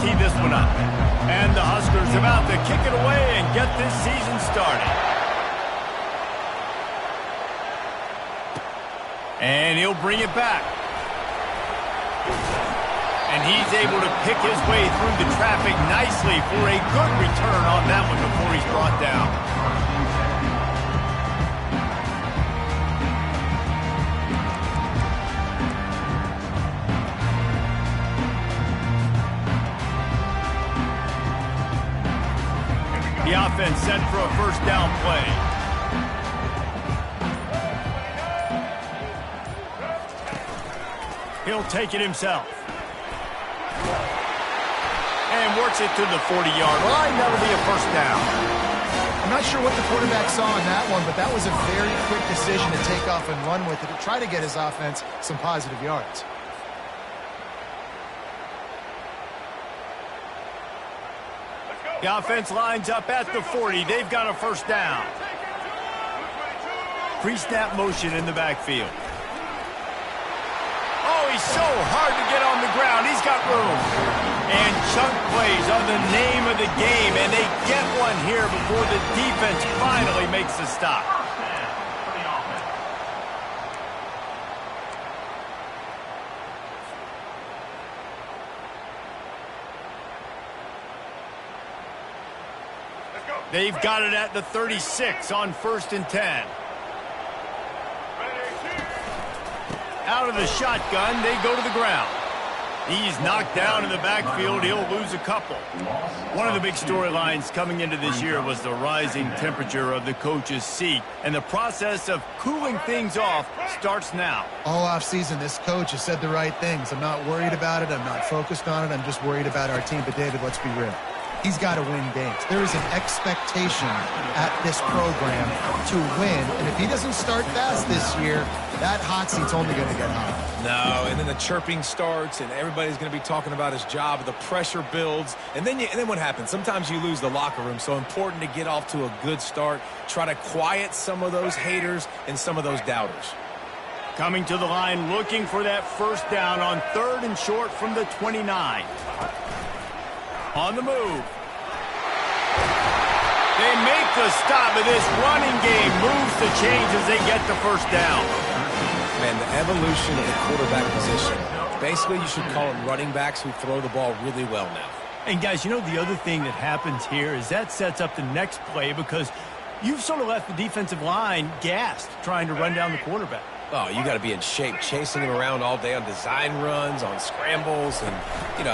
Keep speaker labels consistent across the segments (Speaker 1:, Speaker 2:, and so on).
Speaker 1: tee this one up. And the Huskers about to kick it away and get this season started. And he'll bring it back. And he's able to pick his way through the traffic nicely for a good return on that one before he's brought down. The offense set for a first down play. He'll take it himself. And works it to the 40-yard line. That'll be a first down.
Speaker 2: I'm not sure what the quarterback saw in that one, but that was a very quick decision to take off and run with it to try to get his offense some positive yards.
Speaker 1: The offense lines up at the 40. They've got a first down. Pre-snap motion in the backfield. Oh, he's so hard to get on the ground. He's got room. And chunk plays are the name of the game, and they get one here before the defense finally makes the stop. They've got it at the 36 on 1st and 10. Out of the shotgun, they go to the ground. He's knocked down in the backfield. He'll lose a couple. One of the big storylines coming into this year was the rising temperature of the coach's seat. And the process of cooling things off starts now.
Speaker 2: All offseason, this coach has said the right things. I'm not worried about it. I'm not focused on it. I'm just worried about our team. But, David, let's be real. He's got to win games. There is an expectation at this program to win. And if he doesn't start fast this year, that hot seat's only going to get hot.
Speaker 3: No, and then the chirping starts, and everybody's going to be talking about his job. The pressure builds, and then what happens? Sometimes you lose the locker room. So important to get off to a good start. Try to quiet some of those haters and some of those doubters.
Speaker 1: Coming to the line, looking for that first down on 3rd and short from the 29. On the move. They make the stop of this running game. Moves the change as they get the first down.
Speaker 3: Man, the evolution of the quarterback position. Basically, you should call them running backs who throw the ball really well now.
Speaker 1: And, guys, you know the other thing that happens here is that sets up the next play because you've sort of left the defensive line gassed trying to run down the quarterback.
Speaker 3: Oh, you got to be in shape, chasing him around all day on design runs, on scrambles, and,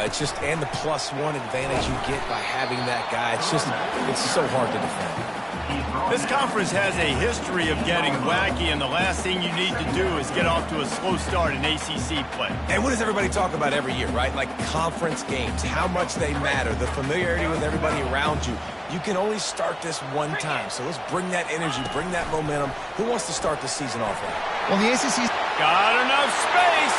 Speaker 3: it's just, and the +1 advantage you get by having that guy. It's so hard to defend.
Speaker 1: This conference has a history of getting wacky, and the last thing you need to do is get off to a slow start in ACC play.
Speaker 3: And what does everybody talk about every year, right? Like conference games, how much they matter, the familiarity with everybody around you. You can only start this one time, so let's bring that energy, bring that momentum. Who wants to start the season off right?
Speaker 2: Well, the ACC's
Speaker 1: got enough space,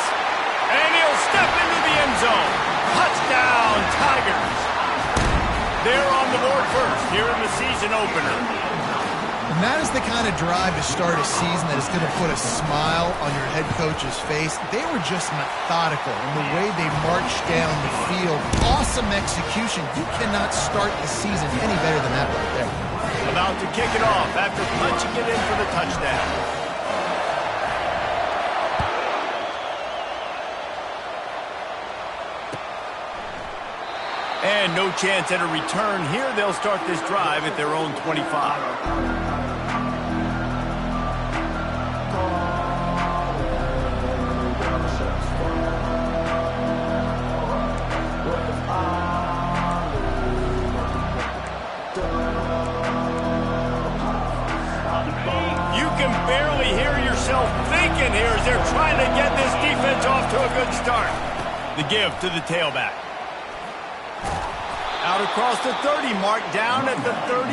Speaker 1: and he'll step into the end zone. Touchdown, Tigers. They're on the board first here in the season opener.
Speaker 2: And that is the kind of drive to start a season that is going to put a smile on your head coach's face. They were just methodical in the way they marched down the field. Awesome execution. You cannot start the season any better than that right there.
Speaker 1: About to kick it off after punching it in for the touchdown. And no chance at a return here. They'll start this drive at their own 25. Barely hear yourself thinking here as they're trying to get this defense off to a good start. The give to the tailback. Out across the 30 mark, down at the 35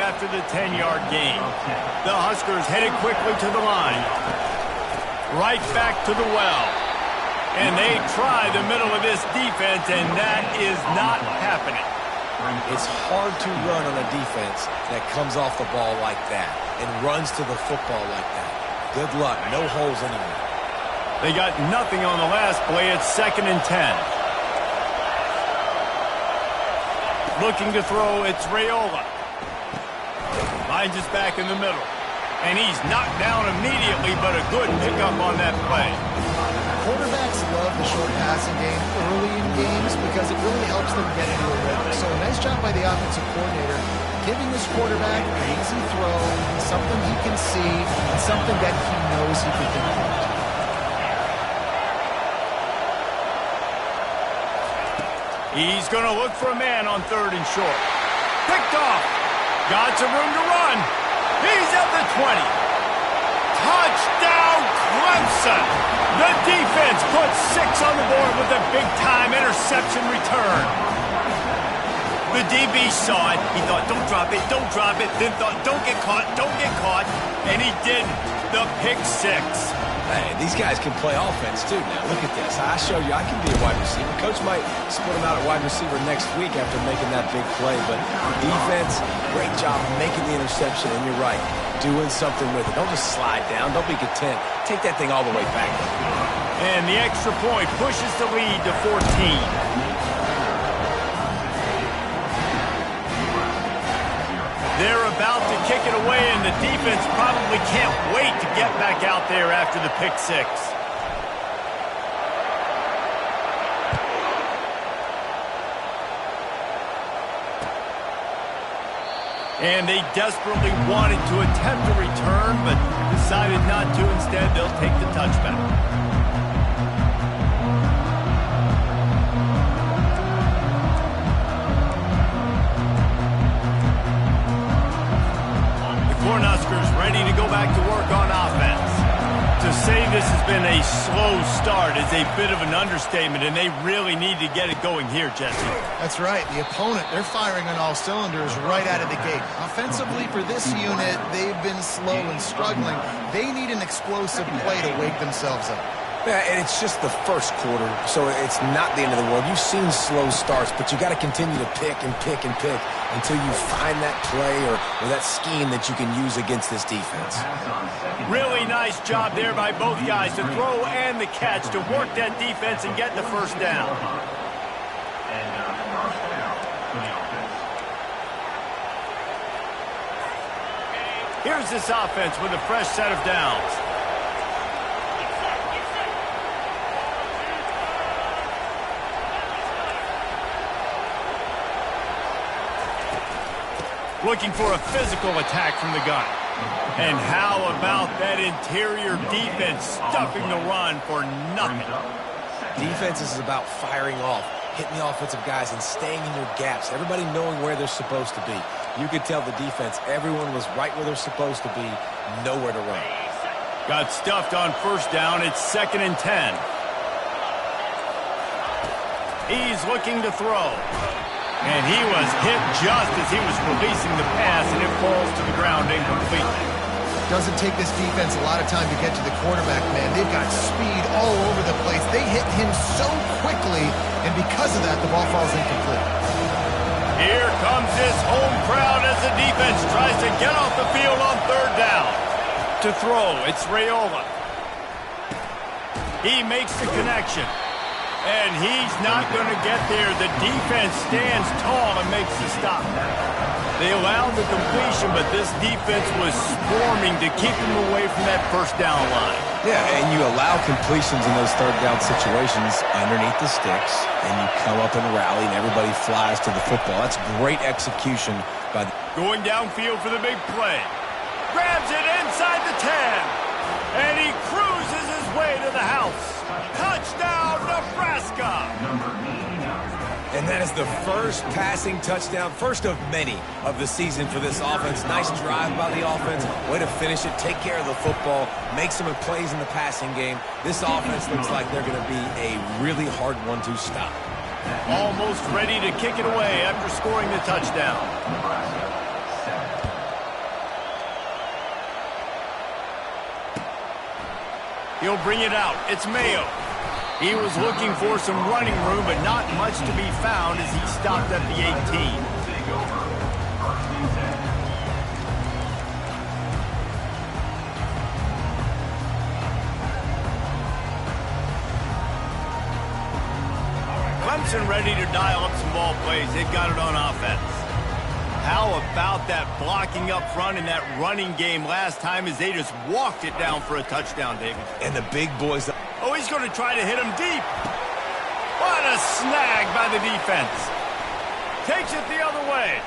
Speaker 1: after the 10-yard gain. The Huskers headed quickly to the line. Right back to the well. And they try the middle of this defense, and that is not happening.
Speaker 3: It's hard to run on a defense that comes off the ball like that and runs to the football like that. Good luck. No holes anywhere.
Speaker 1: They got nothing on the last play. It's 2nd and 10. Looking to throw, it's Raiola. Finds his back in the middle. And he's knocked down immediately, but a good pickup on that play.
Speaker 2: Quarterbacks love the short passing game early in games because it really helps them get into a rhythm. So a nice job by the offensive coordinator, giving his quarterback an easy throw, something he can see, and something that he knows he can complete.
Speaker 1: He's going to look for a man on 3rd and short. Picked off. Got some room to run. He's at the 20. Touchdown, Clemson. The defense puts 6 on the board with a big-time interception return. The DB saw it. He thought, don't drop it, don't drop it. Then thought, don't get caught, don't get caught. And he didn't. The pick 6.
Speaker 3: Hey, these guys can play offense, too, now. Look at this. I show you I can be a wide receiver. Coach might split him out at wide receiver next week after making that big play. But defense, great job making the interception. And you're right, doing something with it. Don't just slide down. Don't be content. Take that thing all the way back.
Speaker 1: And the extra point pushes the lead to 14. They're about to kick it away, and the defense probably can't wait to get back out there after the pick 6. And they desperately wanted to attempt a return, but decided not to. Instead, they'll take the touchback. Cornhuskers ready to go back to work on offense. To say this has been a slow start is a bit of an understatement, and they really need to get it going here, Jesse.
Speaker 2: That's right. The opponent, they're firing on all cylinders right out of the gate. Offensively, for this unit, they've been slow and struggling. They need an explosive play to wake themselves up.
Speaker 3: Yeah, and it's just the first quarter, so it's not the end of the world. You've seen slow starts, but you got to continue to pick and pick and pick until you find that play or that scheme that you can use against this defense.
Speaker 1: Really nice job there by both guys to throw and the catch to work that defense and get the first down. Here's this offense with a fresh set of downs. Looking for a physical attack from the gun. And how about that interior defense stuffing the run for nothing?
Speaker 3: Defense is about firing off, hitting the offensive guys and staying in your gaps. Everybody knowing where they're supposed to be. You could tell the defense, everyone was right where they're supposed to be, nowhere to run.
Speaker 1: Got stuffed on first down. It's 2nd and 10. He's looking to throw. And he was hit just as he was releasing the pass, and it falls to the ground incomplete.
Speaker 2: Doesn't take this defense a lot of time to get to the quarterback, man. They've got speed all over the place. They hit him so quickly, and because of that, the ball falls incomplete.
Speaker 1: Here comes this home crowd as the defense tries to get off the field on 3rd down. To throw, it's Raiola. He makes the connection. And he's not going to get there. The defense stands tall and makes the stop. They allowed the completion, but this defense was swarming to keep him away from that first down line.
Speaker 3: Yeah, and you allow completions in those 3rd down situations underneath the sticks, and you come up and rally, and everybody flies to the football. That's great execution by the...
Speaker 1: Going downfield for the big play. Grabs it inside the 10. And he cruises his way to the house. Touchdown, Nebraska!
Speaker 3: And that is the first passing touchdown, first of many of the season for this offense. Nice drive by the offense. Way to finish it, take care of the football, make some plays in the passing game. This offense looks like they're going to be a really hard one to stop.
Speaker 1: Almost ready to kick it away after scoring the touchdown. He'll bring it out. It's Mayo. He was looking for some running room, but not much to be found as he stopped at the 18. Clemson ready to dial up some ball plays. They've got it on offense. How about that blocking up front and that running game last time as they just walked it down for a touchdown, David?
Speaker 3: And the big boys.
Speaker 1: Oh, he's going to try to hit him deep. What a snag by the defense. Takes it the other way.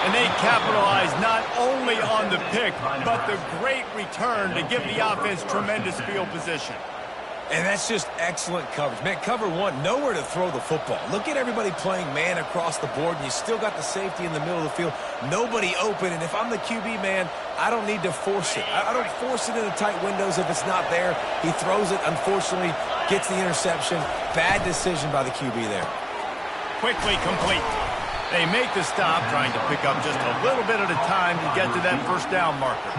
Speaker 1: And they capitalize not only on the pick, but the great return to give the offense tremendous field position.
Speaker 3: And that's just excellent coverage. Man, cover one, nowhere to throw the football. Look at everybody playing man across the board, and you still got the safety in the middle of the field. Nobody open, and if I'm the QB, man, I don't need to force it. I don't force it into tight windows if it's not there. He throws it, unfortunately, gets the interception. Bad decision by the QB there.
Speaker 1: Quickly complete. They make the stop, trying to pick up just a little bit at a time to get to that first down marker.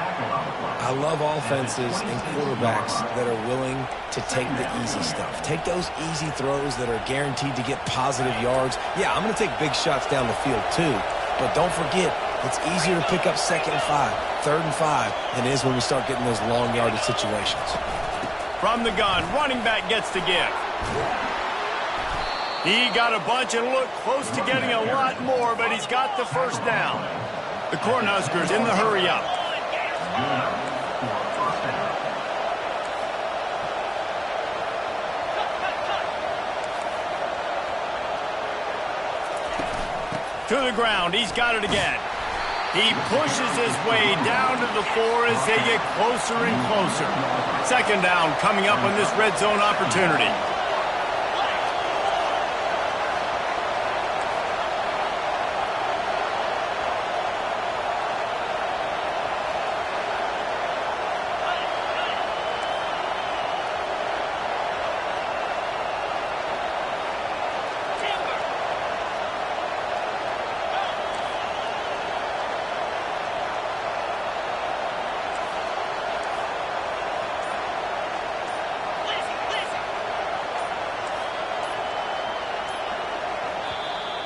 Speaker 3: I love offenses and quarterbacks that are willing to take the easy stuff. Take those easy throws that are guaranteed to get positive yards. Yeah, I'm going to take big shots down the field too, but don't forget, it's easier to pick up 2nd and 5, 3rd and 5 than it is when we start getting those long yardage situations.
Speaker 1: From the gun, running back gets to give. He got a bunch and looked close to getting a lot more, but he's got the first down. The Cornhuskers in the hurry up. To the ground, he's got it again. He pushes his way down to the 4 as they get closer and closer. 2nd down coming up on this red zone opportunity.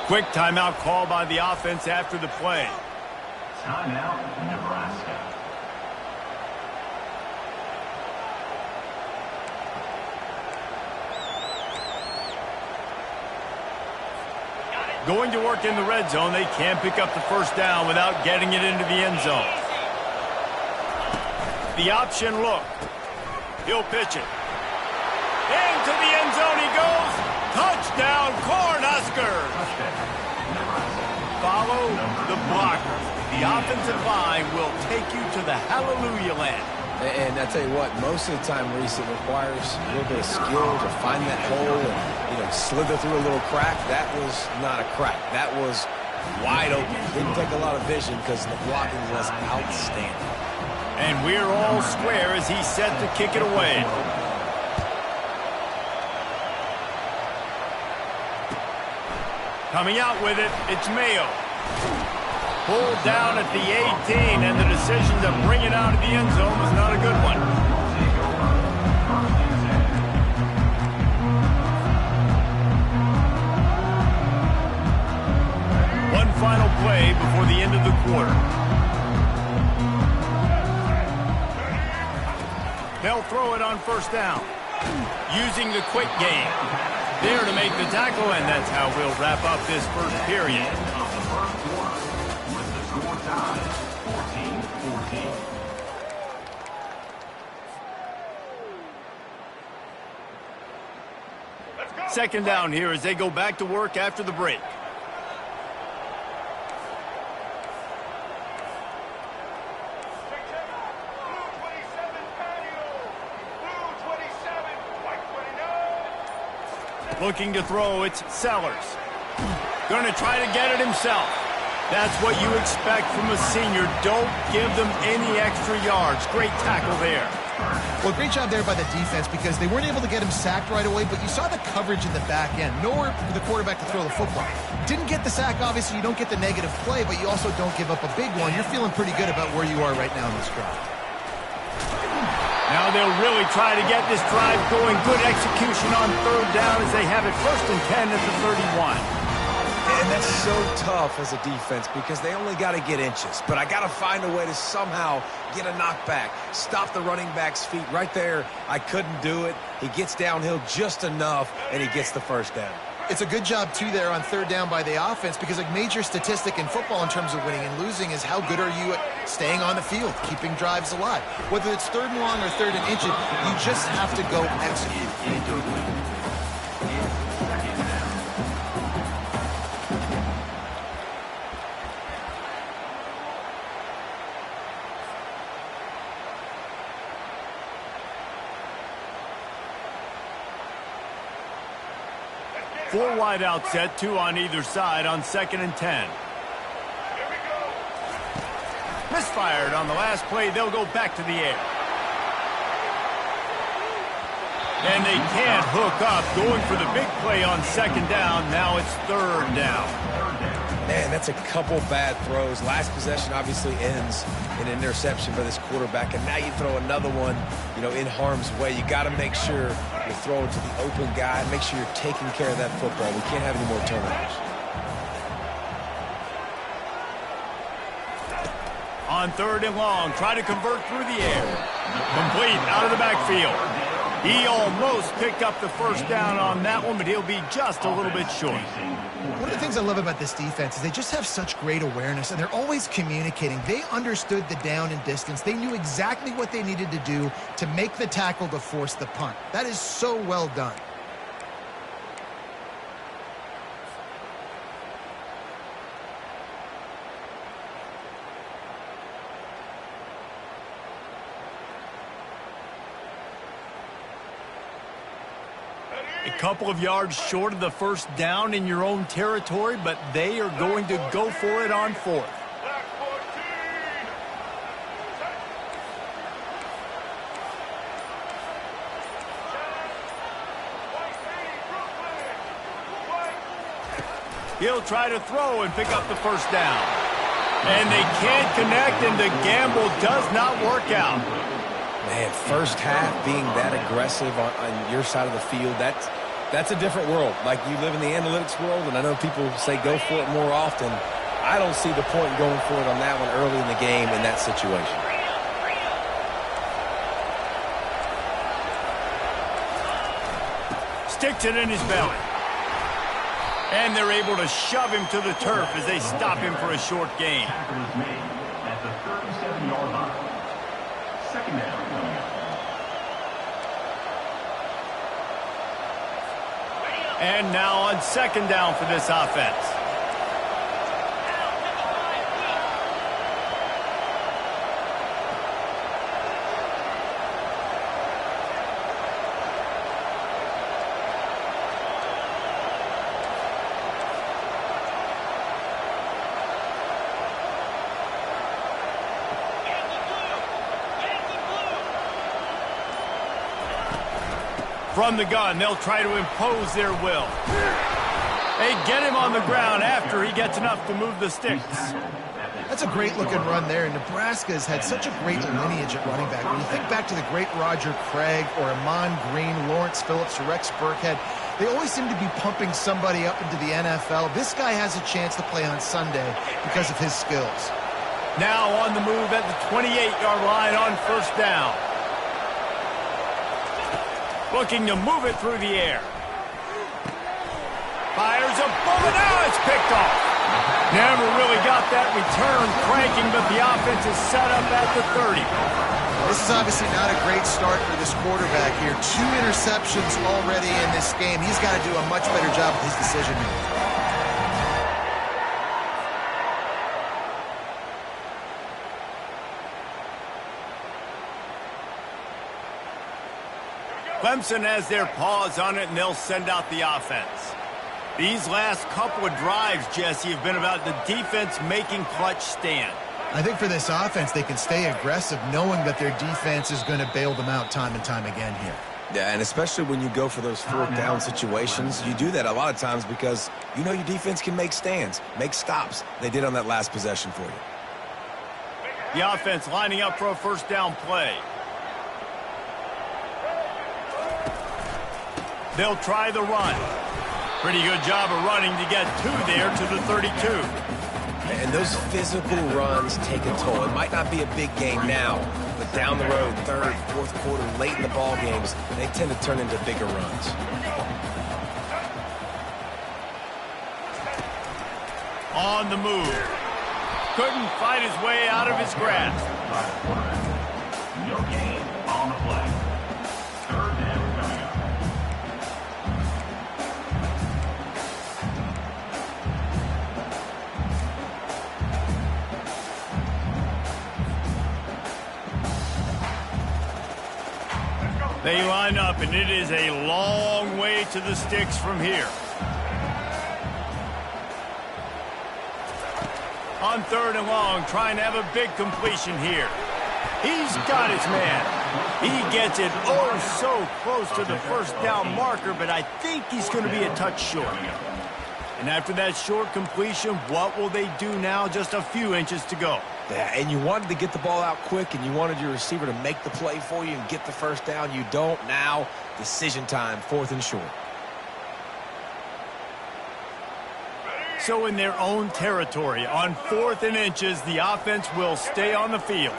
Speaker 1: Quick timeout call by the offense after the play.
Speaker 4: Timeout, Nebraska.
Speaker 1: Going to work in the red zone, they can't pick up the first down without getting it into the end zone. The option look. He'll pitch it. Into the end zone he goes. Touchdown, Cornhuskers! Follow the blocker. The offensive line will take you to the hallelujah land.
Speaker 3: And I tell you what, most of the time, Reese, it requires a little bit of skill to find that hole and, slither through a little crack. That was not a crack. That was wide open. Didn't take a lot of vision because the blocking was outstanding.
Speaker 1: And we're all square as he's set to kick it away. Coming out with it, it's Mayo. Pulled down at the 18, and the decision to bring it out of the end zone was not a good one. One final play before the end of the quarter. They'll throw it on first down, using the quick game. There to make the tackle, and that's how we'll wrap up this first period. Second down here as they go back to work after the break. Looking to throw, it's Sellers. Going to try to get it himself. That's what you expect from a senior. Don't give them any extra yards. Great tackle there.
Speaker 2: Well, great job there by the defense because they weren't able to get him sacked right away, but you saw the coverage in the back end. Nowhere for the quarterback to throw the football. Didn't get the sack, obviously. You don't get the negative play, but you also don't give up a big one. You're feeling pretty good about where you are right now in this drive.
Speaker 1: Now they'll really try to get this drive going. Good execution on third down as they have it 1st and 10 at the 31.
Speaker 3: And that's so tough as a defense because they only got to get inches. But I got to find a way to somehow get a knockback, stop the running back's feet. Right there, I couldn't do it. He gets downhill just enough, and he gets the first down.
Speaker 2: It's a good job, too, there on third down by the offense because a major statistic in football in terms of winning and losing is how good are you at staying on the field, keeping drives alive. Whether it's third and long or third and inches, you just have to go execute.
Speaker 1: Four wide out set, two on either side on 2nd and 10. Misfired on the last play. They'll go back to the air. And they can't hook up. Going for the big play on 2nd down. Now it's 3rd down.
Speaker 3: Man, that's a couple bad throws. Last possession obviously ends in an interception by this quarterback, and now you throw another one, in harm's way. You got to make sure you're throwing to the open guy. Make sure you're taking care of that football. We can't have any more turnovers.
Speaker 1: On 3rd and long, try to convert through the air. Complete out of the backfield. He almost picked up the first down on that one, but he'll be just a little bit short.
Speaker 2: One of the things I love about this defense is they just have such great awareness, and they're always communicating. They understood the down and distance. They knew exactly what they needed to do to make the tackle to force the punt. That is so well done.
Speaker 1: A couple of yards short of the first down in your own territory, but they are going to go for it on 4th. He'll try to throw and pick up the first down. And they can't connect, and the gamble does not work out.
Speaker 3: Man, first half being that aggressive on your side of the field, that's a different world. Like, you live in the analytics world, and I know people say go for it more often. I don't see the point in going for it on that one early in the game in that situation.
Speaker 1: Sticks it in his belly. And they're able to shove him to the turf as they stop him for a short gain.
Speaker 4: Tackle is made at the 37-yard line. 2nd down.
Speaker 1: And now on 2nd down for this offense. From the gun, they'll try to impose their will. They get him on the ground after he gets enough to move the sticks.
Speaker 2: That's a great-looking run there. Nebraska's had such a great lineage at running back. When you think back to the great Roger Craig or Amon Green, Lawrence Phillips, or Rex Burkhead, they always seem to be pumping somebody up into the NFL. This guy has a chance to play on Sunday because of his skills.
Speaker 1: Now on the move at the 28-yard line on 1st down. Looking to move it through the air. Fires a bullet. Now it's picked off. Never really got that return cranking, but the offense is set up at the 30.
Speaker 2: This is obviously not a great start for this quarterback here. 2 interceptions already in this game. He's got to do a much better job with his decision making.
Speaker 1: Clemson has their paws on it, and they'll send out the offense. These last couple of drives, Jesse, have been about the defense making clutch stand.
Speaker 2: I think for this offense, they can stay aggressive knowing that their defense is going to bail them out time and time again here.
Speaker 3: Yeah, and especially when you go for those 4th down situations, you do that a lot of times because you know your defense can make stands, make stops. They did on that last possession for you.
Speaker 1: The offense lining up for a 1st down play. They'll try the run. Pretty good job of running to get 2 there to the 32.
Speaker 3: And those physical runs take a toll. It might not be a big game now, but down the road, third, fourth quarter, late in the ball games, they tend to turn into bigger runs.
Speaker 1: On the move. Couldn't fight his way out of his grasp.
Speaker 4: No gain on the play. Third down coming up.
Speaker 1: They line up, and it is a long way to the sticks from here. On 3rd and long, trying to have a big completion here. He's got his man. He gets it oh so close to the first down marker, but I think he's going to be a touch short. And after that short completion, what will they do now? Just a few inches to go.
Speaker 3: Yeah, and you wanted to get the ball out quick, and you wanted your receiver to make the play for you and get the first down. You don't now. Decision time, 4th and short.
Speaker 1: So in their own territory, on 4th and inches, the offense will stay on the field.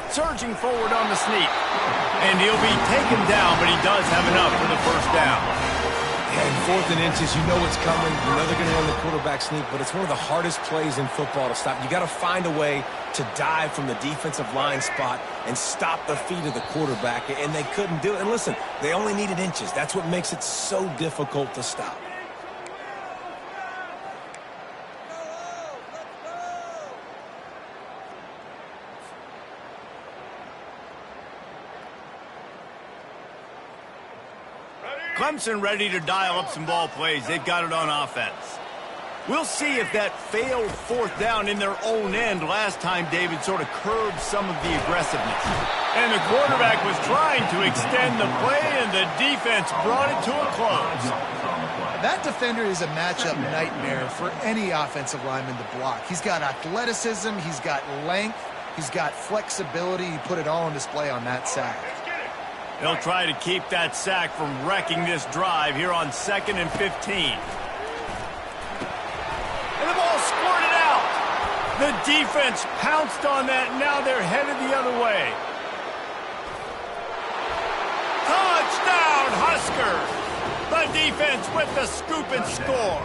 Speaker 1: Surging forward on the sneak. And he'll be taken down, but he does have enough for the first down.
Speaker 3: Yeah, in 4th and inches, you know it's coming. You know they're going to run the quarterback sneak, but it's one of the hardest plays in football to stop. You got to find a way to dive from the defensive line spot and stop the feet of the quarterback, and they couldn't do it. And listen, they only needed inches. That's what makes it so difficult to stop.
Speaker 1: Clemson ready to dial up some ball plays. They've got it on offense. We'll see if that failed 4th down in their own end last time David sort of curbed some of the aggressiveness. And the quarterback was trying to extend the play, and the defense brought it to a close.
Speaker 2: That defender is a matchup nightmare for any offensive lineman to block. He's got athleticism, he's got length, he's got flexibility. He put it all on display on that sack.
Speaker 1: They'll try to keep that sack from wrecking this drive here on 2nd and 15. And the ball squirted out. The defense pounced on that, and now they're headed the other way. Touchdown, Huskers! The defense with the scoop and score.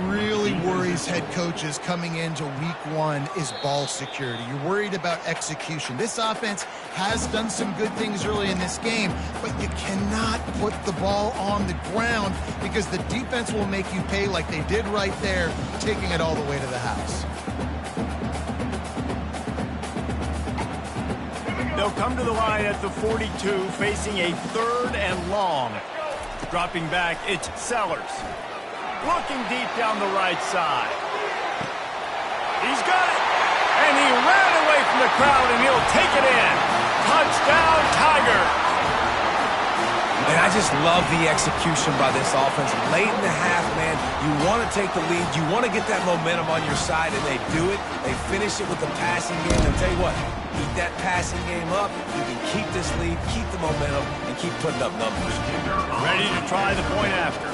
Speaker 2: Really worries head coaches coming into week 1 is ball security. You're worried about execution. This offense has done some good things early in this game, but you cannot put the ball on the ground because the defense will make you pay like they did right there, taking it all the way to the house.
Speaker 1: They'll come to the line at the 42, facing a 3rd and long. Dropping back, it's Sellers. Looking deep down the right side. He's got it. And he ran away from the crowd, and he'll take it in. Touchdown, Tigers.
Speaker 3: And I just love the execution by this offense. Late in the half, man, you want to take the lead. You want to get that momentum on your side, and they do it. They finish it with the passing game. And I'll tell you what, keep that passing game up. You can keep this lead, keep the momentum, and keep putting up numbers.
Speaker 1: Ready to try the point after.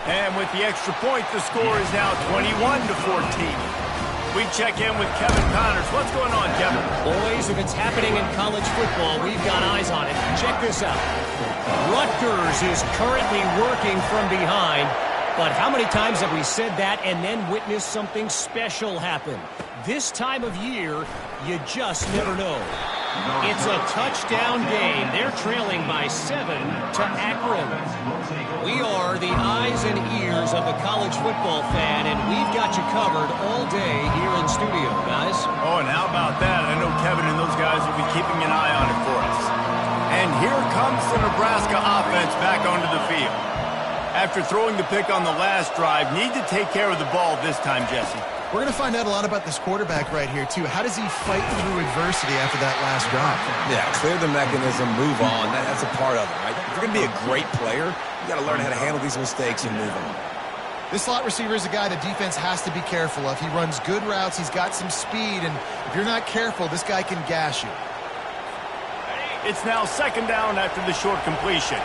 Speaker 1: And with the extra point, the score is now 21-14. We check in with Kevin Connors. What's going on, Kevin?
Speaker 5: Boys, if it's happening in college football, we've got eyes on it. Check this out. Rutgers is currently working from behind, but how many times have we said that and then witnessed something special happen? This time of year, you just never know. It's a touchdown game. They're trailing by 7 to Akron. We are the eyes and ears of the college football fan, and we've got you covered all day here in studio, guys.
Speaker 1: Oh, and how about that? I know Kevin and those guys will be keeping an eye on it for us. And here comes the Nebraska offense back onto the field. After throwing the pick on the last drive, need to take care of the ball this time, Jesse.
Speaker 2: We're going to find out a lot about this quarterback right here, too. How does he fight through adversity after that last drive?
Speaker 3: Yeah, clear the mechanism, move on. That's a part of it, right? If you're going to be a great player, you got to learn how to handle these mistakes and move on.
Speaker 2: This slot receiver is a guy the defense has to be careful of. He runs good routes. He's got some speed, and if you're not careful, this guy can gash you.
Speaker 1: It's now second down after the short completion.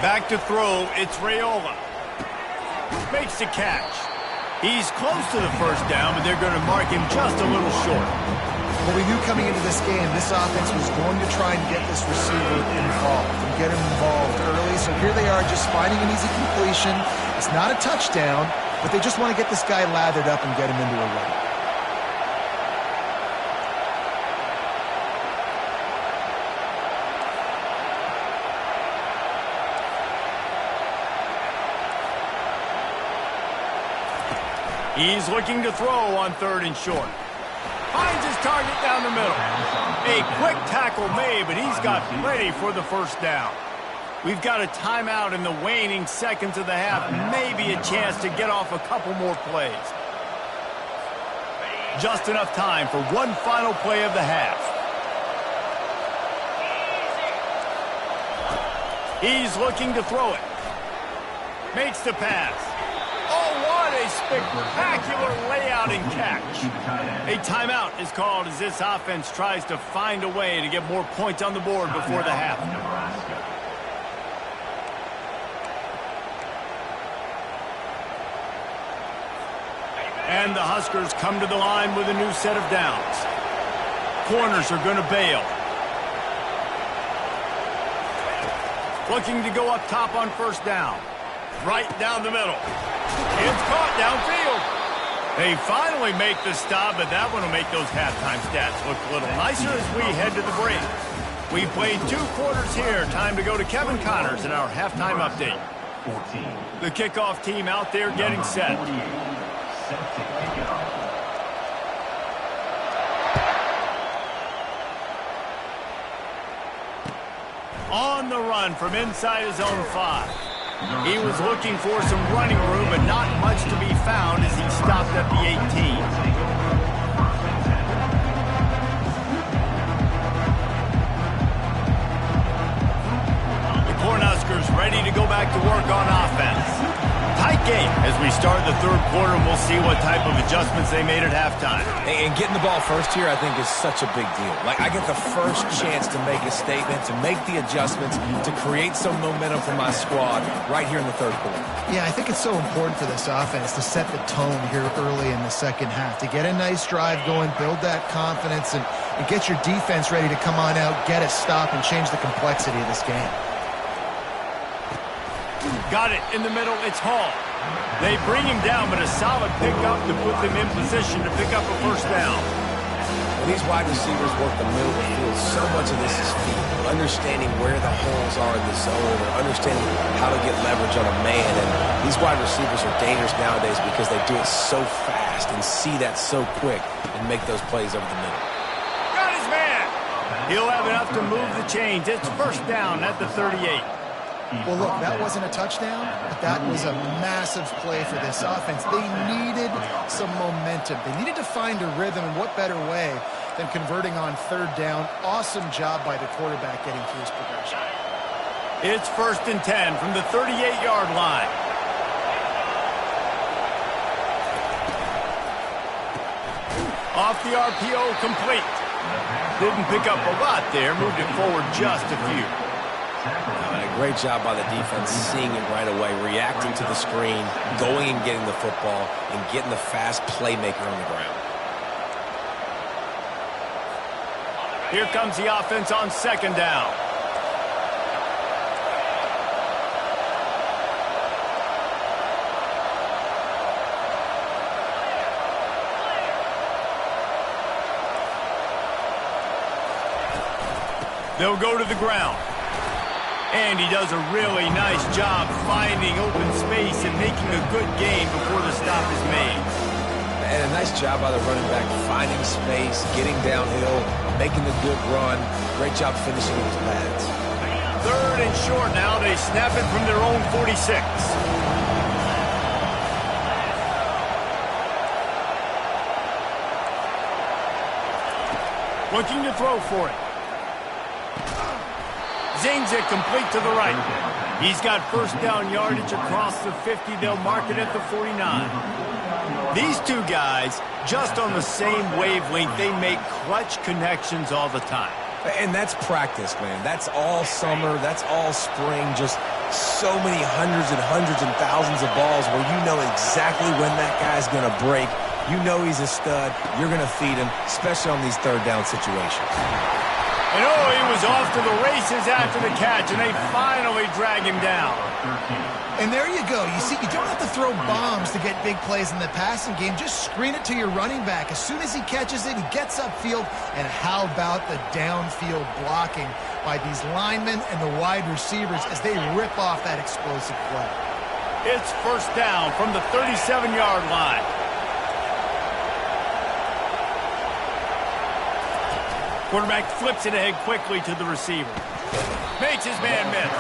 Speaker 1: Back to throw, it's Raiola. Makes the catch. He's close to the first down, but they're going to mark him just a little short.
Speaker 2: Well, we knew coming into this game, this offense was going to try and get this receiver involved and get him involved early. So here they are just finding an easy completion. It's not a touchdown, but they just want to get this guy lathered up and get him into a run.
Speaker 1: He's looking to throw on third and short. Finds his target down the middle. A quick tackle made, but he's got plenty for the first down. We've got a timeout in the waning seconds of the half. Maybe a chance to get off a couple more plays. Just enough time for one final play of the half. He's looking to throw it. Makes the pass. Oh, what a spectacular layout and catch. A timeout is called as this offense tries to find a way to get more points on the board before the half. And the Huskers come to the line with a new set of downs. Corners are going to bail. Looking to go up top on first down. Right down the middle. It's caught downfield. They finally make the stop, but that one will make those halftime stats look a little nicer as we head to the break. We played 2 quarters here. Time to go to Kevin Connors in our halftime update. The kickoff team out there getting set. On the run from inside his own 5. He was looking for some running room, but not much to be found as he stopped at the 18. The Cornhuskers ready to go back to work on offense. Tight game as we start the third quarter, and we'll see what type of adjustments they made at halftime.
Speaker 3: And getting the ball first here, I think, is such a big deal. Like, I get the first chance to make a statement, to make the adjustments, to create some momentum for my squad right here in the third quarter.
Speaker 2: Yeah, I think it's so important for this offense to set the tone here early in the second half, to get a nice drive going, build that confidence, and get your defense ready to come on out, get a stop, and change the complexity of this game.
Speaker 1: Got it in the middle. It's Hall. They bring him down, but a solid pickup to put them in position to pick up a first down.
Speaker 3: When these wide receivers work the middle of the field, so much of this is feel, understanding where the holes are in the zone, or understanding how to get leverage on a man. And these wide receivers are dangerous nowadays because they do it so fast and see that so quick and make those plays over the middle.
Speaker 1: Got his man. He'll have enough to move the chains. It's first down at the 38.
Speaker 2: Well, look, that wasn't a touchdown, but that was a massive play for this offense. They needed some momentum. They needed to find a rhythm, and what better way than converting on third down. Awesome job by the quarterback getting through his progression.
Speaker 1: It's first and 10 from the 38-yard line. Off the RPO, complete. Didn't pick up a lot there, moved it forward just a few.
Speaker 3: A great job by the defense, seeing it right away, reacting to the screen, going and getting the football, and getting the fast playmaker on the ground.
Speaker 1: Here comes the offense on second down. They'll go to the ground. And he does a really nice job finding open space and making a good gain before the stop is made.
Speaker 3: And a nice job by the running back, finding space, getting downhill, making the good run. Great job finishing with his pads.
Speaker 1: 3rd and short now. They snap it from their own 46. Looking to throw for it. Zings it complete to the right. He's got first down yardage across the 50. They'll mark it at the 49. These two guys, just on the same wavelength, they make clutch connections all the time.
Speaker 3: And that's practice, man. That's all summer. That's all spring. Just so many hundreds and thousands of balls where you know exactly when that guy's going to break. You know he's a stud. You're going to feed him, especially on these 3rd down situations.
Speaker 1: And oh, he was off to the races after the catch, and they finally drag him down.
Speaker 2: And there you go. You see, you don't have to throw bombs to get big plays in the passing game. Just screen it to your running back. As soon as he catches it, he gets upfield. And how about the downfield blocking by these linemen and the wide receivers as they rip off that explosive play?
Speaker 1: It's first down from the 37-yard line. Quarterback flips it ahead quickly to the receiver. Makes his man miss.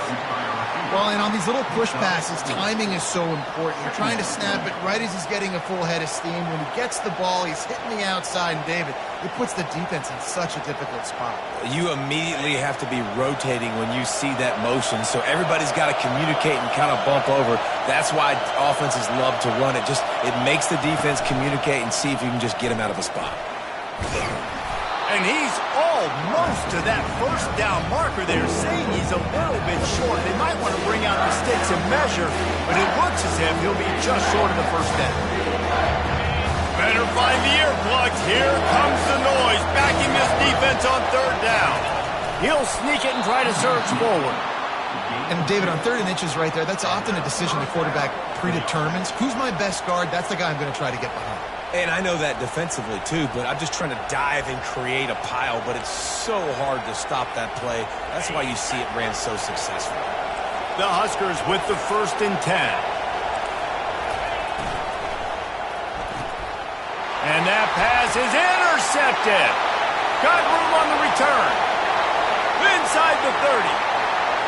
Speaker 2: Well, and on these little push passes, timing is so important. You're trying to snap it right as he's getting a full head of steam. When he gets the ball, he's hitting the outside, and David, it puts the defense in such a difficult spot.
Speaker 3: You immediately have to be rotating when you see that motion, so everybody's got to communicate and kind of bump over. That's why offenses love to run it. It makes the defense communicate and see if you can just get him out of a spot.
Speaker 1: And he's almost to that first down marker there, saying he's a little bit short. They might want to bring out the sticks and measure, but it looks as if he'll be just short of the first down. Better find the earplugs. Here comes the noise, backing this defense on 3rd down. He'll sneak it and try to surge forward.
Speaker 2: And David, on 3rd and inches right there, that's often a decision the quarterback predetermines. Who's my best guard? That's the guy I'm going to try to get behind.
Speaker 3: And I know that defensively, too, but I'm just trying to dive and create a pile, but it's so hard to stop that play. That's why you see it ran so successful.
Speaker 1: The Huskers with the 1st and 10. And that pass is intercepted. Got room on the return. Inside the 30.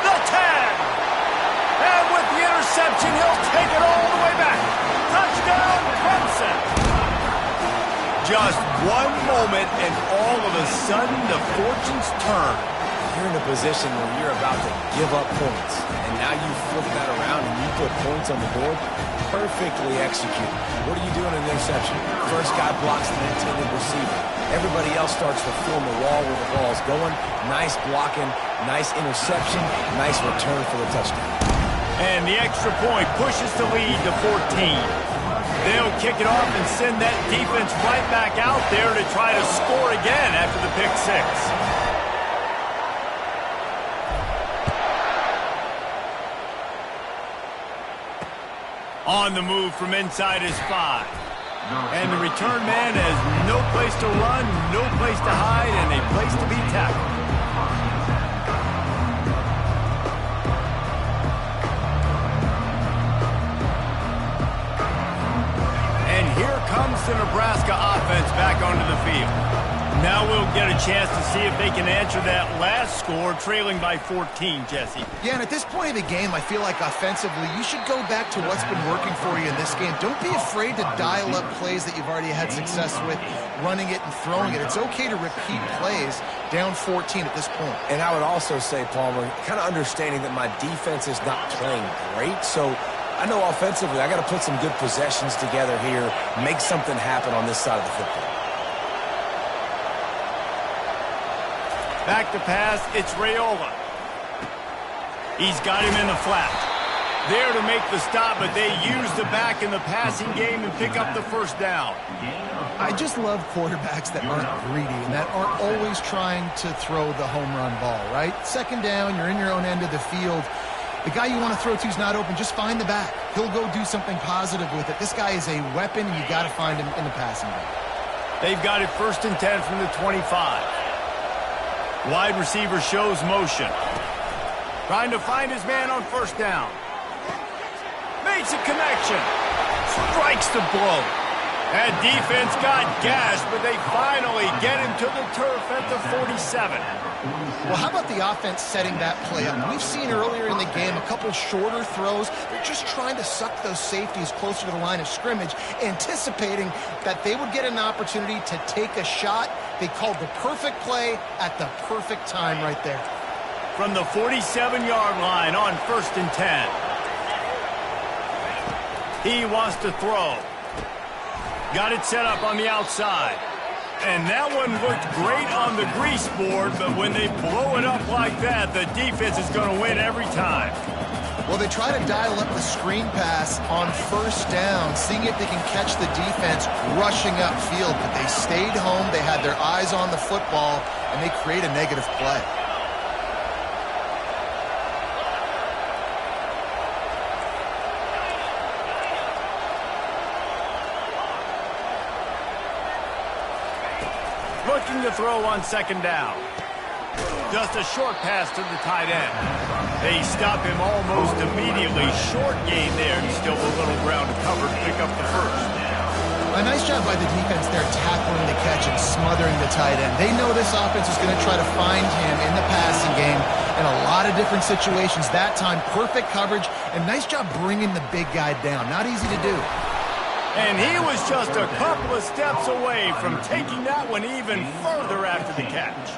Speaker 1: The 10. And with the interception, he'll take it all the way back. Touchdown, Clemson. Just one moment, and all of a sudden, the fortunes turn.
Speaker 3: You're in a position where you're about to give up points, and now you flip that around and you put points on the board. Perfectly executed. What are you doing in an interception? First guy blocks the intended receiver. Everybody else starts to form a wall where the ball's going. Nice blocking, nice interception, nice return for the touchdown.
Speaker 1: And the extra point pushes the lead to 14. They'll kick it off and send that defense right back out there to try to score again after the pick 6. On the move from inside his 5. And the return man has no place to run, no place to hide, and a place to be tackled. Comes the Nebraska offense back onto the field. Now we'll get a chance to see if they can answer that last score, trailing by 14, Jesse.
Speaker 2: Yeah, and at this point of the game, I feel like offensively, you should go back to what's been working for you in this game. Don't be afraid to dial up plays that you've already had success with, running it and throwing it. It's okay to repeat plays down 14 at this point.
Speaker 3: And I would also say, Palmer, kind of understanding that my defense is not playing great, so I know offensively I got to put some good possessions together here, make something happen on this side of the football.
Speaker 1: Back to pass, it's Raiola. He's got him in the flat. There to make the stop, but they use the back in the passing game and pick up the first down.
Speaker 2: I just love quarterbacks that aren't greedy and that aren't always trying to throw the home run ball, right? Second down, you're in your own end of the field. The guy you want to throw to is not open. Just find the back. He'll go do something positive with it. This guy is a weapon, and you got to find him in the passing game.
Speaker 1: They've got it 1st and 10 from the 25. Wide receiver shows motion. Trying to find his man on first down. Makes a connection. Strikes the blow. That defense got gashed, but they finally get him to the turf at the 47.
Speaker 2: Well, how about the offense setting that play up? We've seen earlier in the game a couple shorter throws. They're just trying to suck those safeties closer to the line of scrimmage, anticipating that they would get an opportunity to take a shot. They called the perfect play at the perfect time right there.
Speaker 1: From the 47-yard line on 1st and 10. He wants to throw. Got it set up on the outside. And that one looked great on the grease board, but when they blow it up like that, the defense is going to win every time.
Speaker 2: Well, they try to dial up the screen pass on 1st down, seeing if they can catch the defense rushing upfield, but they stayed home, they had their eyes on the football, and they create a negative play.
Speaker 1: Looking to throw on 2nd down. Just a short pass to the tight end. They stop him almost immediately. Short gain there, and still a little ground to cover to pick up the first.
Speaker 2: A nice job by the defense there, tackling the catch and smothering the tight end. They know this offense is going to try to find him in the passing game in a lot of different situations. That time, perfect coverage, and nice job bringing the big guy down. Not easy to do.
Speaker 1: And he was just a couple of steps away from taking that one even further after the catch.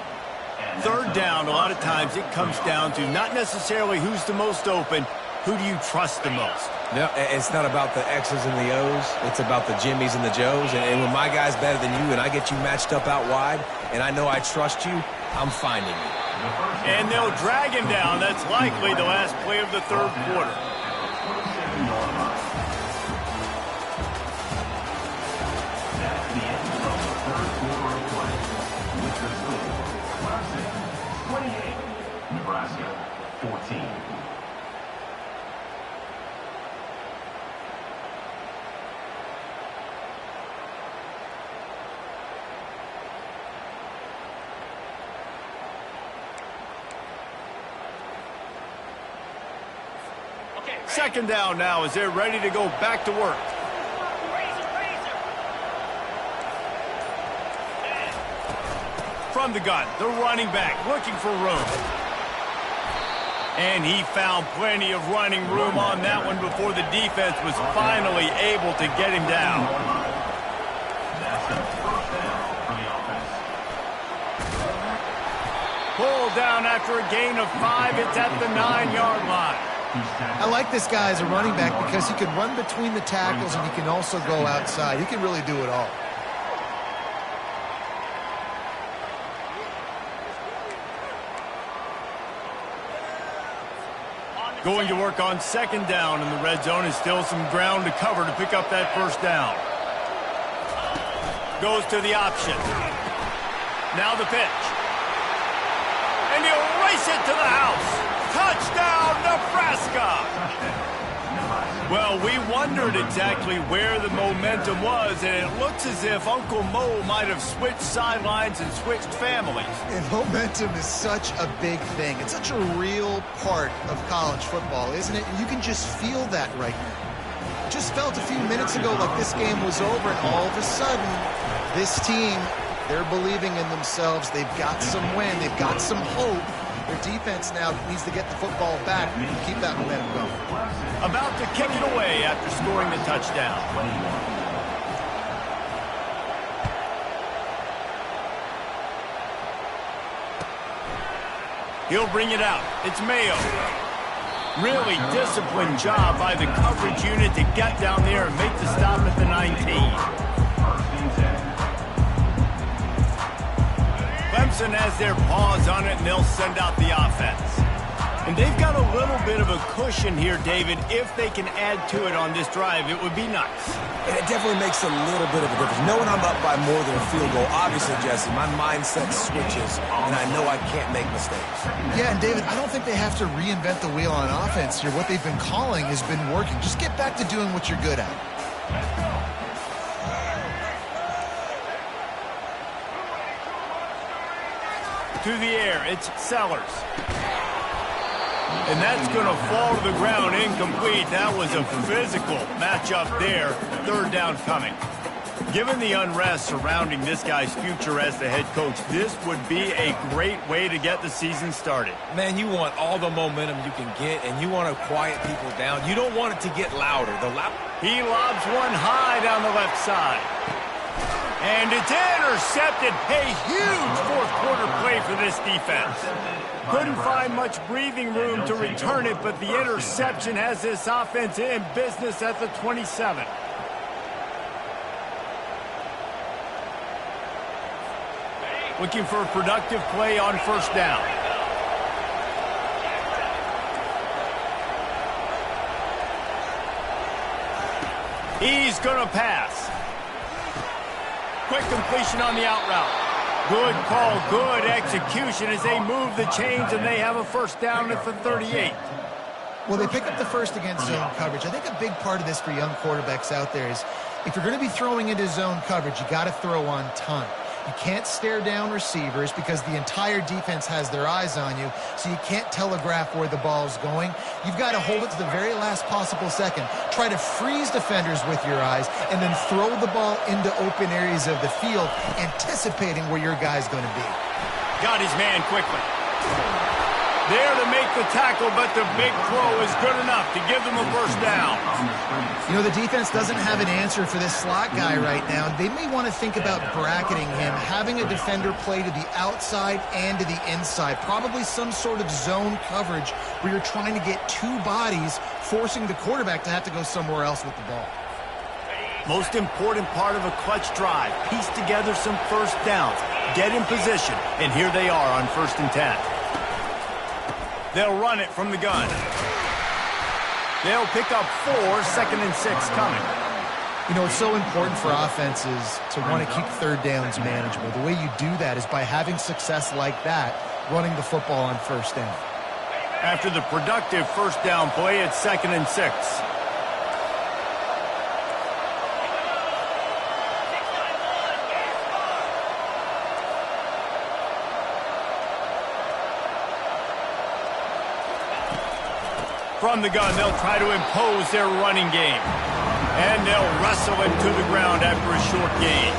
Speaker 1: 3rd down, a lot of times it comes down to not necessarily who's the most open, who do you trust the most?
Speaker 3: No, it's not about the X's and the O's. It's about the Jimmies and the Joes. And when my guy's better than you and I get you matched up out wide and I know I trust you, I'm finding you.
Speaker 1: And they'll drag him down. That's likely the last play of the 3rd quarter.
Speaker 4: Nebraska, 14.
Speaker 1: Second down now as they're ready to go back to work. From the gun, the running back looking for room. And he found plenty of running room on that one before the defense was finally able to get him down. Pulled down after a gain of 5. It's at the 9-yard line.
Speaker 2: I like this guy as a running back because he can run between the tackles and he can also go outside. He can really do it all.
Speaker 1: Going to work on 2nd down in the red zone, and still some ground to cover to pick up that 1st down. Goes to the option. Now the pitch. And he'll race it to the house. Touchdown, Nebraska! Well, we wondered exactly where the momentum was, and it looks as if Uncle Mo might have switched sidelines and switched families.
Speaker 2: And momentum is such a big thing. It's such a real part of college football, isn't it? And you can just feel that right now. It just felt a few minutes ago like this game was over, and all of a sudden, this team, they're believing in themselves. They've got some wind. They've got some hope. Their defense now needs to get the football back and keep that momentum going.
Speaker 1: About to kick it away after scoring the touchdown. He'll bring it out. It's Mayo. Really disciplined job by the coverage unit to get down there and make the stop at the 19. Clemson has their paws on it, and they'll send out the offense. And they've got a little bit of a cushion here, David. If they can add to it on this drive, it would be nice.
Speaker 3: And it definitely makes a little bit of a difference. Knowing I'm up by more than a field goal, obviously, Jesse, my mindset switches, and I know I can't make mistakes.
Speaker 2: Yeah, and David, I don't think they have to reinvent the wheel on offense here. What they've been calling has been working. Just get back to doing what you're good at.
Speaker 1: To the air, it's Sellers. And that's going to fall to the ground incomplete. That was a physical matchup there. 3rd down coming. Given the unrest surrounding this guy's future as the head coach, this would be a great way to get the season started.
Speaker 3: Man, you want all the momentum you can get, and you want to quiet people down. You don't want it to get louder.
Speaker 1: He lobs one high down the left side. And it's intercepted. A huge fourth-quarter play for this defense. Couldn't find much breathing room to return it, but the interception has this offense in business at the 27. Looking for a productive play on first down. He's going to pass. Quick completion on the out route. Good call, good execution as they move the chains and they have a first down at the 38.
Speaker 2: Well, they pick up the first against zone coverage. I think a big part of this for young quarterbacks out there is if you're going to be throwing into zone coverage, you got to throw on time. You can't stare down receivers because the entire defense has their eyes on you, so you can't telegraph where the ball's going. You've got to hold it to the very last possible second. Try to freeze defenders with your eyes and then throw the ball into open areas of the field, anticipating where your guy's going to be.
Speaker 1: Got his man quickly. There to make the tackle, but the big throw is good enough to give them a first down.
Speaker 2: You know, the defense doesn't have an answer for this slot guy right now. They may want to think about bracketing him, having a defender play to the outside and to the inside. Probably some sort of zone coverage where you're trying to get two bodies, forcing the quarterback to have to go somewhere else with the ball.
Speaker 1: Most important part of a clutch drive. Piece together some first downs. Get in position. And here they are on 1st and 10. They'll run it from the gun. They'll pick up 4, 2nd and 6 coming.
Speaker 2: You know, it's so important for offenses to want to keep third downs manageable. The way you do that is by having success like that, running the football on first down.
Speaker 1: After the productive first down play, it's 2nd and 6. From the gun, they'll try to impose their running game. And they'll wrestle him to the ground after a short gain.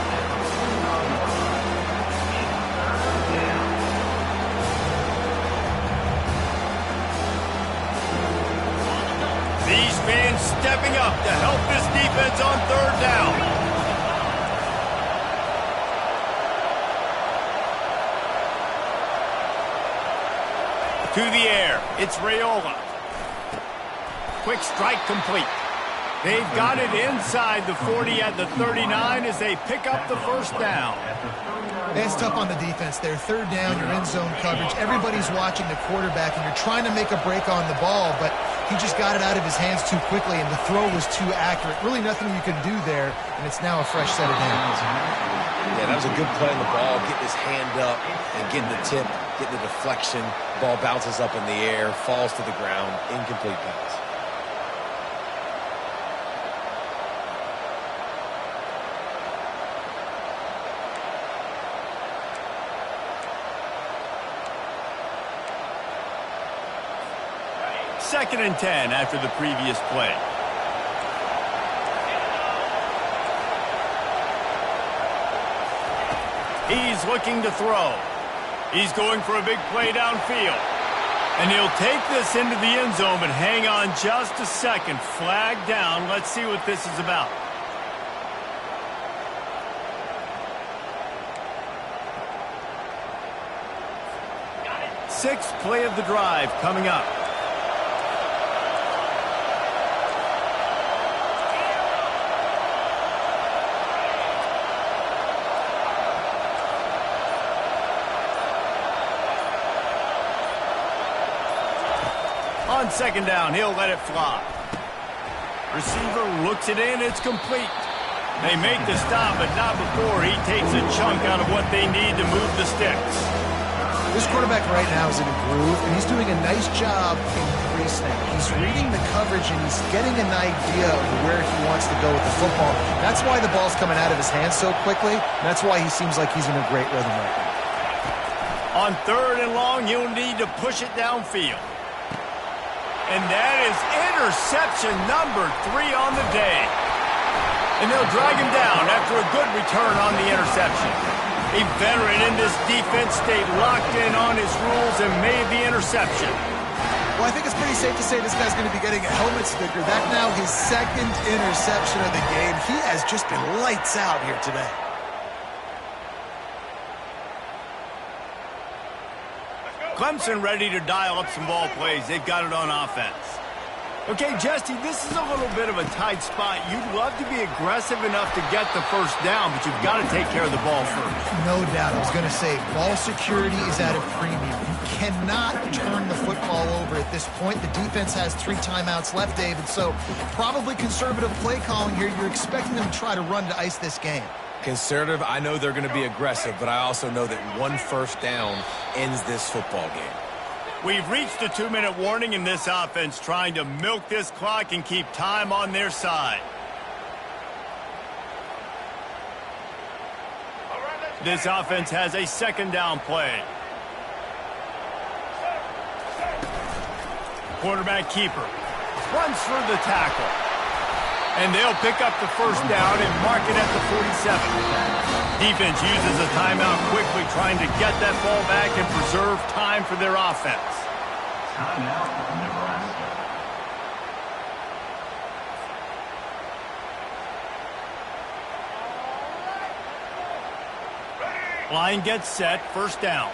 Speaker 1: These fans stepping up to help this defense on 3rd down. To the air, it's Raiola. Quick strike complete. They've got it inside the 40 at the 39 as they pick up the first down.
Speaker 2: It's tough on the defense there. 3rd down, you're in zone coverage. Everybody's watching the quarterback, and you're trying to make a break on the ball, but he just got it out of his hands too quickly, and the throw was too accurate. Really nothing you can do there, and it's now a fresh set of downs.
Speaker 3: Yeah, that was a good play on the ball, getting his hand up and getting the tip, getting the deflection. Ball bounces up in the air, falls to the ground, incomplete pass.
Speaker 1: Second and 10 after the previous play. He's looking to throw. He's going for a big play downfield. And he'll take this into the end zone, but hang on just a second. Flag down. Let's see what this is about. Sixth play of the drive coming up. On 2nd down, he'll let it fly. Receiver looks it in, it's complete. They make the stop, but not before he takes a chunk out of what they need to move the sticks.
Speaker 2: This quarterback right now is in a groove, and he's doing a nice job in pre-snap. He's reading the coverage, and he's getting an idea of where he wants to go with the football. That's why the ball's coming out of his hands so quickly. That's why he seems like he's in a great rhythm right now.
Speaker 1: On 3rd and long, you'll need to push it downfield. And that is interception number 3 on the day. And they'll drag him down after a good return on the interception. A veteran in this defense stayed locked in on his rules and made the interception.
Speaker 2: Well, I think it's pretty safe to say this guy's going to be getting a helmet sticker. That now his second interception of the game. He has just been lights out here today.
Speaker 1: Clemson ready to dial up some ball plays. They've got it on offense. Okay, Jesse, this is a little bit of a tight spot. You'd love to be aggressive enough to get the first down, but you've got to take care of the ball first.
Speaker 2: No doubt. I was going to say, ball security is at a premium. You cannot turn the football over at this point. The defense has 3 timeouts left, David, so probably conservative play calling here. You're expecting them to try to run to ice this game.
Speaker 3: Conservative, I know they're going to be aggressive, but I also know that 1 first down ends this football game.
Speaker 1: We've reached a 2-minute warning in this offense, trying to milk this clock and keep time on their side. This offense has a 2nd down play. Quarterback keeper runs through the tackle. And they'll pick up the first down and mark it at the 47. Defense uses a timeout quickly, trying to get that ball back and preserve time for their offense.
Speaker 4: Timeout, Nebraska.
Speaker 1: Line gets set, first down.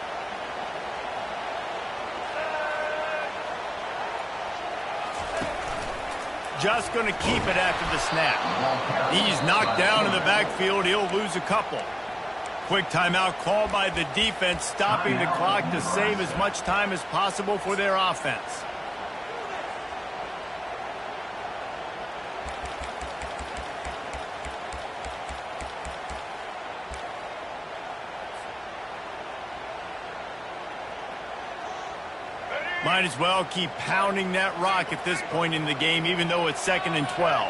Speaker 1: Just going to keep it after the snap. He's knocked down in the backfield. He'll lose a couple. Quick timeout called by the defense, stopping the clock to save as much time as possible for their offense. Might as well keep pounding that rock at this point in the game, even though it's 2nd and 12.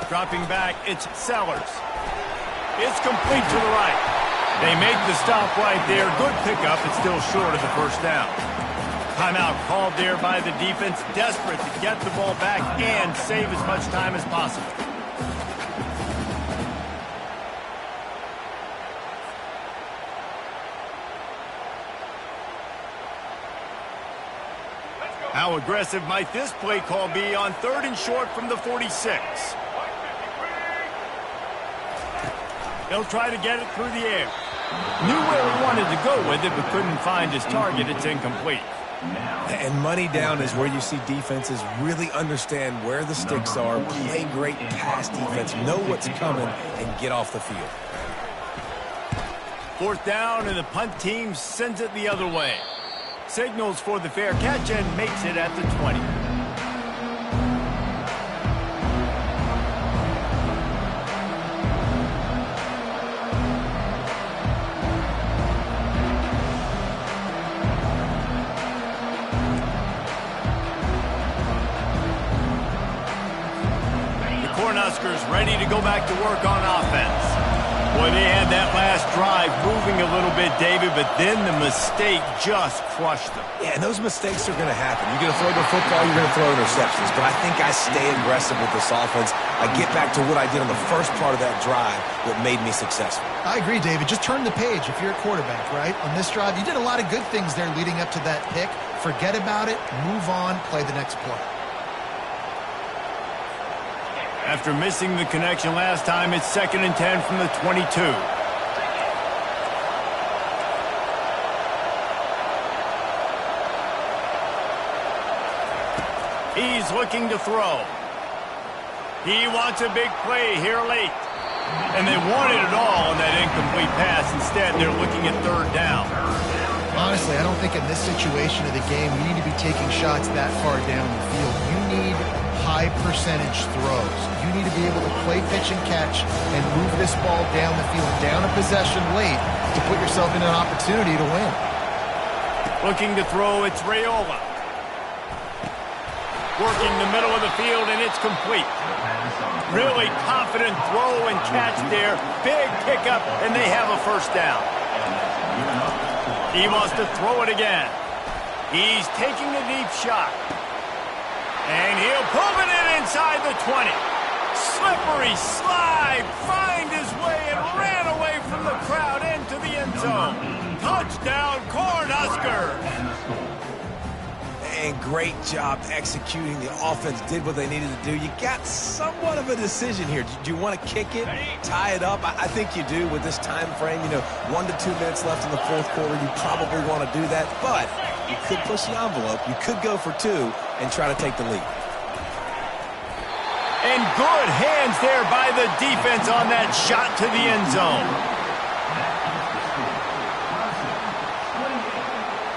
Speaker 1: Dropping back, it's Sellers. It's complete to the right. They make the stop right there. Good pickup. It's still short of the first down. Timeout called there by the defense, desperate to get the ball back and save as much time as possible. How aggressive might this play call be on 3rd and short from the 46? He'll try to get it through the air. Knew where he wanted to go with it, but couldn't find his target. It's incomplete.
Speaker 3: And money down is where you see defenses really understand where the sticks are, play great pass defense, know what's coming, and get off the field.
Speaker 1: 4th down, and the punt team sends it the other way. Signals for the fair catch and makes it at the 20. The Cornhuskers ready to go back to work on offense. Boy, they had that last drive moving a little bit, David, but then the mistake just crushed them.
Speaker 3: Yeah, and those mistakes are going to happen. You're going to throw the football, you're going to throw interceptions. But I think I stay aggressive with this offense. I get back to what I did on the first part of that drive that made me successful.
Speaker 2: I agree, David. Just turn the page if you're a quarterback, right? On this drive, you did a lot of good things there leading up to that pick. Forget about it, move on, play the next play.
Speaker 1: After missing the connection last time, it's 2nd and 10 from the 22. He's looking to throw. He wants a big play here late. And they wanted it all on that incomplete pass. Instead, they're looking at 3rd down.
Speaker 2: Honestly, I don't think in this situation of the game you need to be taking shots that far down the field. You need high percentage throws. You need to be able to play pitch and catch and move this ball down the field, down a possession late to put yourself in an opportunity to win.
Speaker 1: Looking to throw, it's Raiola. Working the middle of the field, and it's complete. Really confident throw and catch there. Big pickup, and they have a first down. He wants to throw it again. He's taking a deep shot. And he'll pull it in inside the 20. Slippery slide, find his way and ran away from the crowd into the end zone. Touchdown, Cornhuskers.
Speaker 3: And great job executing. The offense did what they needed to do. You got somewhat of a decision here. Do you want to kick it, tie it up? I think you do with this time frame. 1 to 2 minutes left in the fourth quarter. You probably want to do that, but you could push the envelope. You could go for 2 and try to take the lead.
Speaker 1: And good hands there by the defense on that shot to the end zone.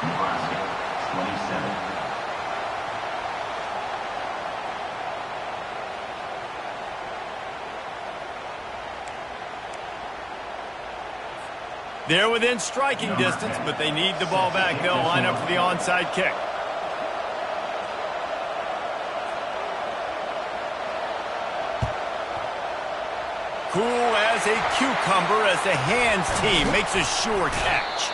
Speaker 4: Nebraska, 27.
Speaker 1: They're within striking distance, but they need the ball back. They'll line up for the onside kick. Cool as a cucumber as the hands team makes a sure catch.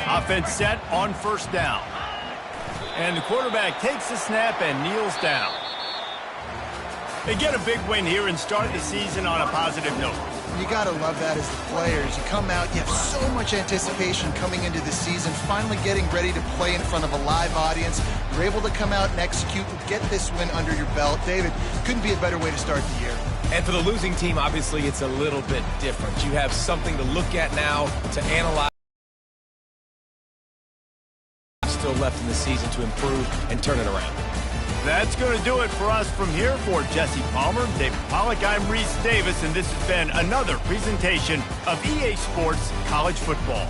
Speaker 1: Offense set on first down. And the quarterback takes the snap and kneels down. They get a big win here and start the season on a positive note.
Speaker 2: You got to love that as the players. You come out, you have so much anticipation coming into the season, finally getting ready to play in front of a live audience. You're able to come out and execute and get this win under your belt. David, couldn't be a better way to start the year.
Speaker 3: And for the losing team, obviously, it's a little bit different. You have something to look at now, to analyze. Still left in the season to improve and turn it around.
Speaker 1: That's going to do it for us from here. For Jesse Palmer, David Pollack, I'm Reese Davis, and this has been another presentation of EA Sports College Football.